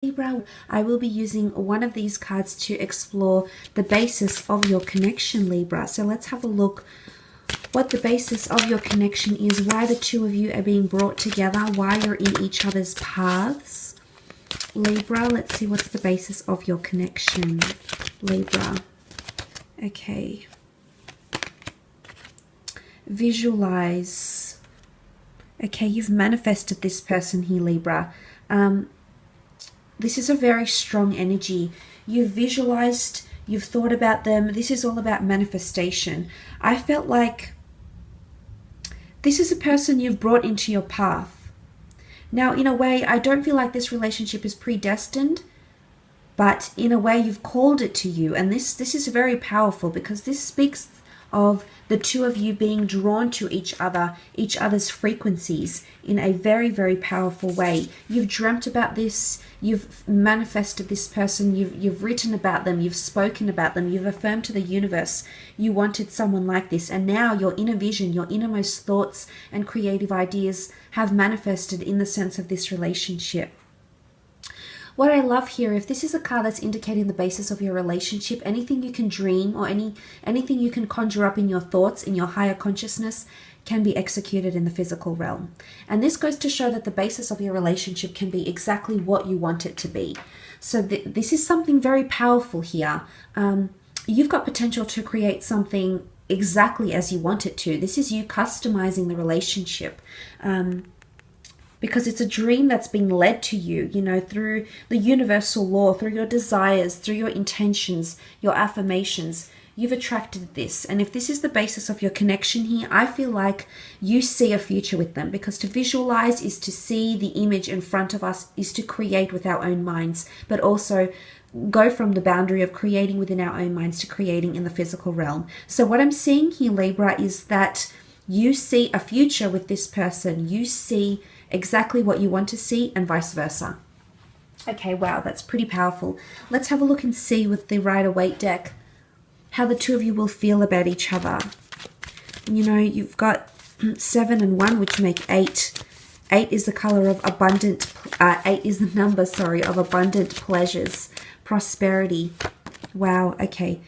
Libra, I will be using one of these cards to explore the basis of your connection, Libra. So let's have a look what the basis of your connection is, why the two of you are being brought together, why you're in each other's paths. Libra, let's see what's the basis of your connection, Libra. Okay. Visualize. Okay, you've manifested this person here, Libra. This is a very strong energy. You've visualized, you've thought about them. This is all about manifestation. I felt like this is a person you've brought into your path. Now, in a way, I don't feel like this relationship is predestined, but in a way, you've called it to you. And this is very powerful because this speaks of the two of you being drawn to each other's frequencies in a very, very powerful way. You've dreamt about this, you've manifested this person, you've written about them, you've spoken about them, you've affirmed to the universe you wanted someone like this, and now your inner vision, your innermost thoughts and creative ideas have manifested in the sense of this relationship. What I love here, if this is a card that's indicating the basis of your relationship, anything you can dream or anything you can conjure up in your thoughts, in your higher consciousness, can be executed in the physical realm. And this goes to show that the basis of your relationship can be exactly what you want it to be. So this is something very powerful here. You've got potential to create something exactly as you want it to. This is you customizing the relationship. Because it's a dream that's being led to you, you know, through the universal law, through your desires, through your intentions, your affirmations. You've attracted this. And if this is the basis of your connection here, I feel like you see a future with them, because to visualize is to see the image in front of us, is to create with our own minds, but also go from the boundary of creating within our own minds to creating in the physical realm. So what I'm seeing here, Libra, is that you see a future with this person. You see exactly what you want to see, and vice versa. Okay, wow, that's pretty powerful. Let's have a look and see with the Rider-Waite deck how the two of you will feel about each other. You know, you've got 7 and 1, which make 8. 8 is the color of abundant, 8 is the number, sorry, of abundant pleasures, prosperity. Wow, okay.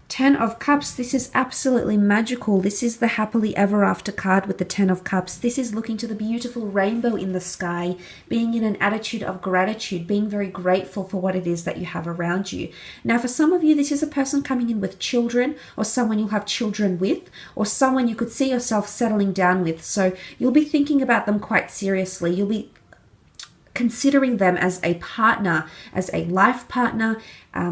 10 of Cups, this is absolutely magical. This is the happily ever after card with the 10 of Cups. This is looking to the beautiful rainbow in the sky, being in an attitude of gratitude, being very grateful for what it is that you have around you. Now, for some of you, this is a person coming in with children, or someone you'll have children with, or someone you could see yourself settling down with. So you'll be thinking about them quite seriously. You'll be considering them as a partner, as a life partner,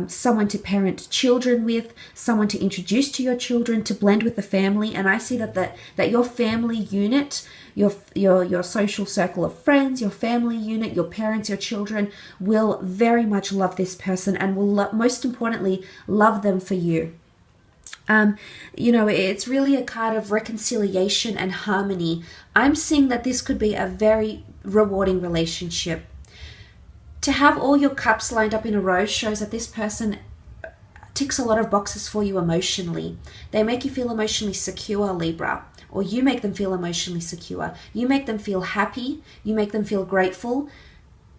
someone to parent children with, someone to introduce to your children, to blend with the family. And I see that your family unit, your social circle of friends, your family unit, your parents, your children will very much love this person, and will most importantly love them for you. You know, it's really a card of reconciliation and harmony. I'm seeing that this could be a very rewarding relationship. To have all your cups lined up in a row shows that this person ticks a lot of boxes for you emotionally. They make you feel emotionally secure, Libra, or you make them feel emotionally secure. You make them feel happy. You make them feel grateful.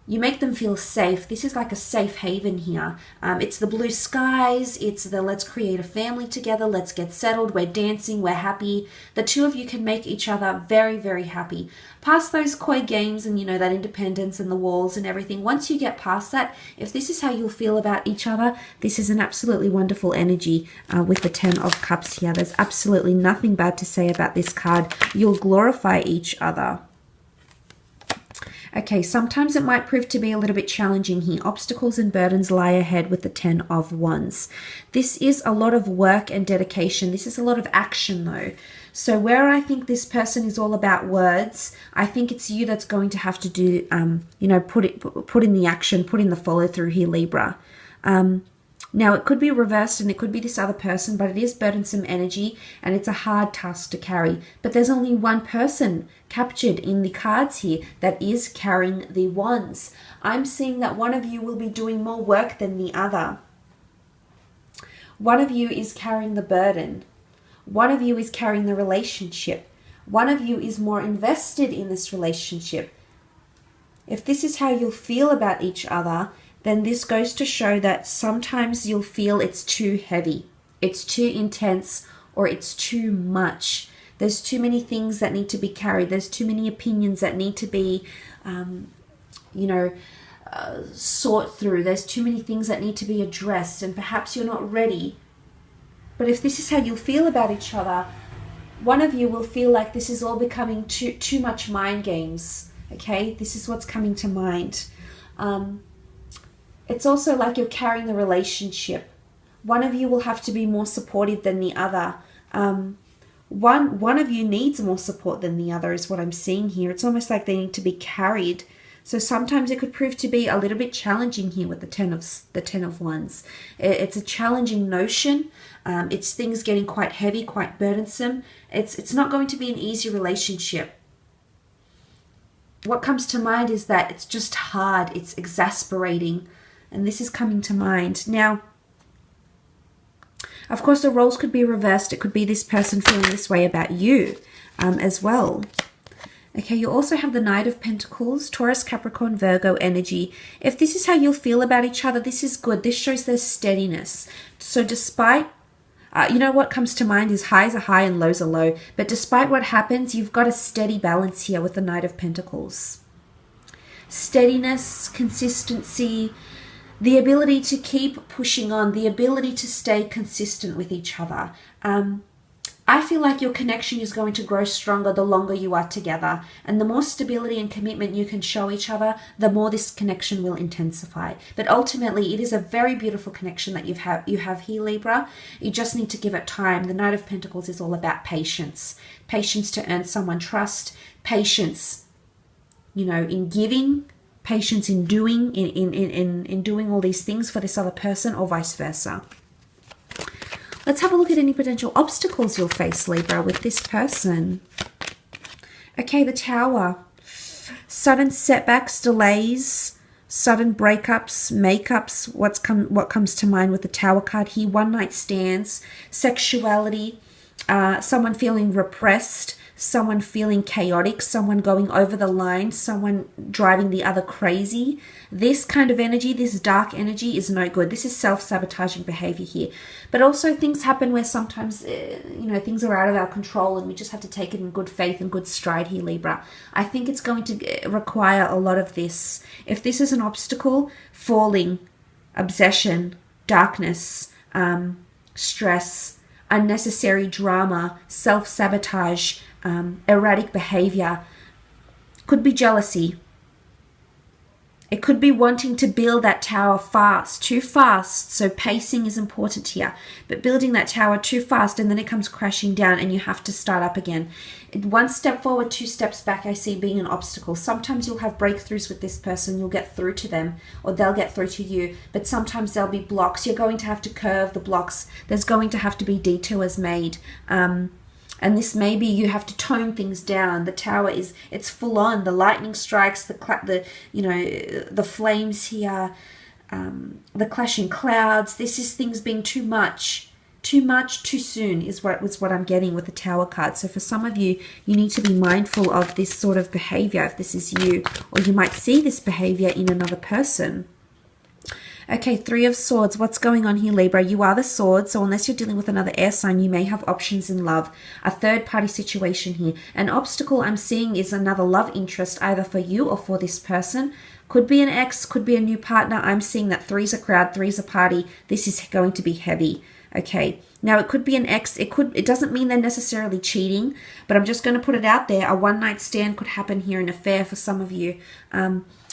You make them feel safe. This is like a safe haven here. It's the blue skies. It's the let's create a family together. Let's get settled. We're dancing. We're happy. The two of you can make each other very, very happy. Past those coy games and, you know, that independence and the walls and everything. Once you get past that, if this is how you'll feel about each other, this is an absolutely wonderful energy with the 10 of Cups here. There's absolutely nothing bad to say about this card. You'll glorify each other. Okay, sometimes it might prove to be a little bit challenging here. Obstacles and burdens lie ahead with the 10 of Wands. This is a lot of work and dedication. This is a lot of action though. So where I think this person is all about words, I think it's you that's going to have to do, you know, put in the action, put in the follow through here, Libra. Now, it could be reversed and it could be this other person, but it is burdensome energy and it's a hard task to carry. But there's only one person captured in the cards here that is carrying the wands. I'm seeing that one of you will be doing more work than the other. One of you is carrying the burden. One of you is carrying the relationship. One of you is more invested in this relationship. If this is how you'll feel about each other, then this goes to show that sometimes you'll feel it's too heavy, it's too intense, or it's too much. There's too many things that need to be carried. There's too many opinions that need to be, sought through. There's too many things that need to be addressed, and perhaps you're not ready. But if this is how you feel about each other, one of you will feel like this is all becoming too much mind games. Okay, this is what's coming to mind. It's also like you're carrying the relationship. One of you will have to be more supportive than the other. One of you needs more support than the other is what I'm seeing here. It's almost like they need to be carried. So sometimes it could prove to be a little bit challenging here with the Ten of Wands. It's a challenging notion. It's things getting quite heavy, quite burdensome. It's not going to be an easy relationship. What comes to mind is that it's just hard. It's exasperating. And this is coming to mind. Now, of course, the roles could be reversed. It could be this person feeling this way about you as well. Okay, you also have the Knight of Pentacles, Taurus, Capricorn, Virgo energy. If this is how you'll feel about each other, this is good. This shows there's steadiness. So despite, what comes to mind is highs are high and lows are low. But despite what happens, you've got a steady balance here with the Knight of Pentacles. Steadiness, consistency, the ability to keep pushing on, the ability to stay consistent with each other. I feel like your connection is going to grow stronger the longer you are together. And the more stability and commitment you can show each other, the more this connection will intensify. But ultimately, it is a very beautiful connection that you have here, Libra. You just need to give it time. The Knight of Pentacles is all about patience. Patience to earn someone trust. Patience, in giving. Patience in doing, in doing all these things for this other person, or vice versa. Let's have a look at any potential obstacles you'll face, Libra, with this person. Okay, the Tower. Sudden setbacks, delays, sudden breakups, makeups. What comes to mind with the Tower card here? One night stands, sexuality, someone feeling repressed, someone feeling chaotic, someone going over the line, someone driving the other crazy. This kind of energy, this dark energy, is no good. This is self-sabotaging behavior here. But also things happen where sometimes, things are out of our control and we just have to take it in good faith and good stride here, Libra. I think it's going to require a lot of this. If this is an obstacle, falling, obsession, darkness, stress, unnecessary drama, self-sabotage, erratic behavior, could be jealousy. It could be wanting to build that tower too fast. So pacing is important here. But building that tower too fast and then it comes crashing down and you have to start up again. One step forward, two steps back, I see being an obstacle. Sometimes you'll have breakthroughs with this person. You'll get through to them or they'll get through to you. But sometimes there'll be blocks. You're going to have to curve the blocks. There's going to have to be detours made. And this maybe you have to tone things down. The Tower it's full on. The lightning strikes, the flames here, the clashing clouds. This is things being too much, too soon is what I'm getting with the Tower card. So for some of you, you need to be mindful of this sort of behavior if this is you, or you might see this behavior in another person. Okay, Three of Swords. What's going on here, Libra? You are the Sword, so unless you're dealing with another air sign, you may have options in love. A third-party situation here. An obstacle I'm seeing is another love interest, either for you or for this person. Could be an ex, could be a new partner. I'm seeing that three's a crowd, three's a party. This is going to be heavy. Okay, now it could be an ex. It doesn't mean they're necessarily cheating, but I'm just going to put it out there. A one-night stand could happen here, an affair for some of you.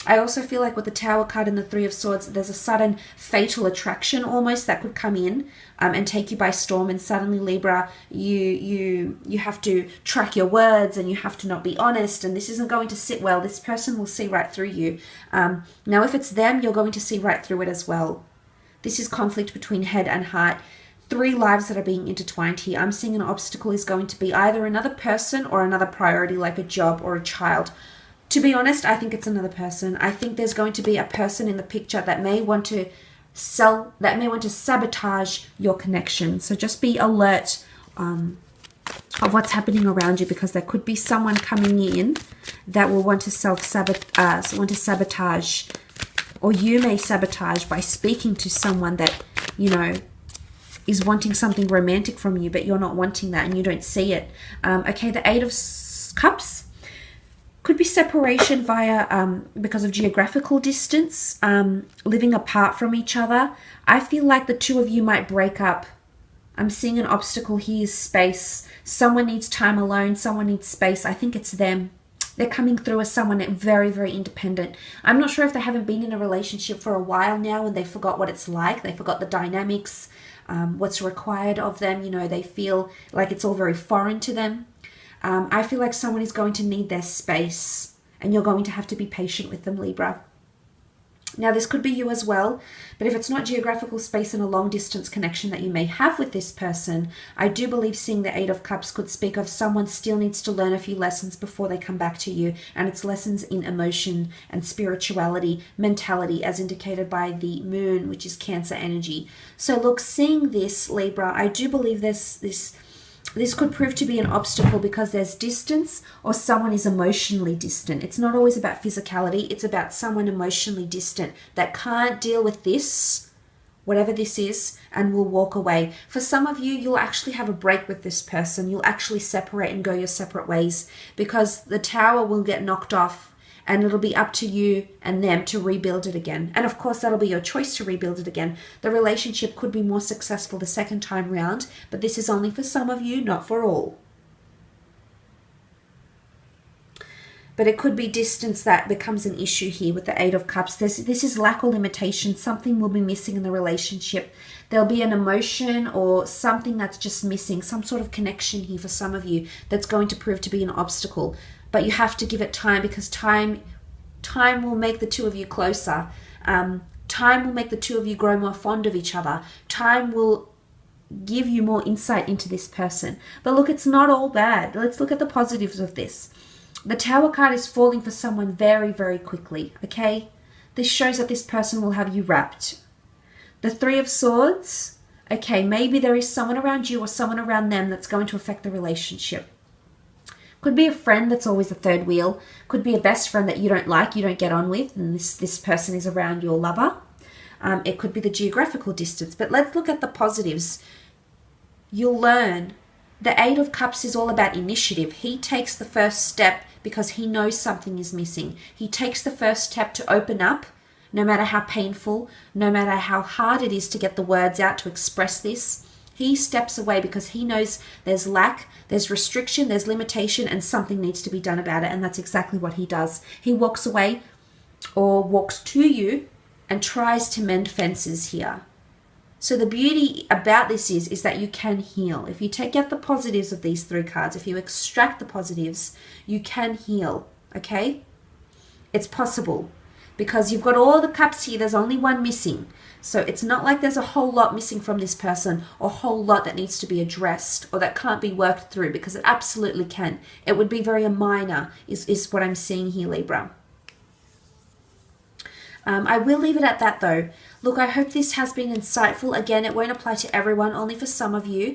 I also feel like with the Tower card and the Three of Swords, there's a sudden fatal attraction almost that could come in and take you by storm. And suddenly, Libra, you have to track your words and you have to not be honest. And this isn't going to sit well. This person will see right through you. Now, if it's them, you're going to see right through it as well. This is conflict between head and heart. Three lives that are being intertwined here. I'm seeing an obstacle is going to be either another person or another priority like a job or a child. To be honest, I think it's another person. I think there's going to be a person in the picture that may want to sabotage your connection. So just be alert of what's happening around you, because there could be someone coming in that will want to sabotage or you may sabotage by speaking to someone that, you know, is wanting something romantic from you, but you're not wanting that and you don't see it. Okay, the Eight of Cups could be separation via, because of geographical distance, living apart from each other. I feel like the two of you might break up. I'm seeing an obstacle here is space. Someone needs time alone. Someone needs space. I think it's them. They're coming through as someone very, very independent. I'm not sure if they haven't been in a relationship for a while now and they forgot what it's like. They forgot the dynamics, what's required of them. You know, they feel like it's all very foreign to them. I feel like someone is going to need their space and you're going to have to be patient with them, Libra. Now, this could be you as well, but if it's not geographical space and a long distance connection that you may have with this person, I do believe seeing the Eight of Cups could speak of someone still needs to learn a few lessons before they come back to you, and it's lessons in emotion and spirituality, mentality, as indicated by the moon, which is Cancer energy. So look, seeing this, Libra, I do believe this could prove to be an obstacle because there's distance or someone is emotionally distant. It's not always about physicality. It's about someone emotionally distant that can't deal with this, whatever this is, and will walk away. For some of you, you'll actually have a break with this person. You'll actually separate and go your separate ways because the tower will get knocked off and it'll be up to you and them to rebuild it again. And of course, that'll be your choice to rebuild it again. The relationship could be more successful the second time round, but this is only for some of you, not for all. But it could be distance that becomes an issue here with the Eight of Cups. This is lack or limitation. Something will be missing in the relationship. There'll be an emotion or something that's just missing, some sort of connection here for some of you that's going to prove to be an obstacle. But you have to give it time because time will make the two of you closer. Time will make the two of you grow more fond of each other. Time will give you more insight into this person. But look, it's not all bad. Let's look at the positives of this. The Tower card is falling for someone very, very quickly, okay? This shows that this person will have you wrapped. The Three of Swords, okay, maybe there is someone around you or someone around them that's going to affect the relationship. Could be a friend that's always the third wheel. Could be a best friend that you don't like, you don't get on with, and this person is around your lover. It could be the geographical distance. But let's look at the positives. You'll learn. The Eight of Cups is all about initiative. He takes the first step because he knows something is missing. He takes the first step to open up, no matter how painful, no matter how hard it is to get the words out to express this. He steps away because he knows there's lack, there's restriction, there's limitation, and something needs to be done about it. And that's exactly what he does. He walks away or walks to you and tries to mend fences here. So the beauty about this is that you can heal. If you take out the positives of these three cards, if you extract the positives, you can heal, okay? It's possible because you've got all the cups here. There's only one missing. So it's not like there's a whole lot missing from this person or a whole lot that needs to be addressed or that can't be worked through, because it absolutely can. It would be very minor is what I'm seeing here, Libra. I will leave it at that though. Look, I hope this has been insightful. Again, it won't apply to everyone, only for some of you.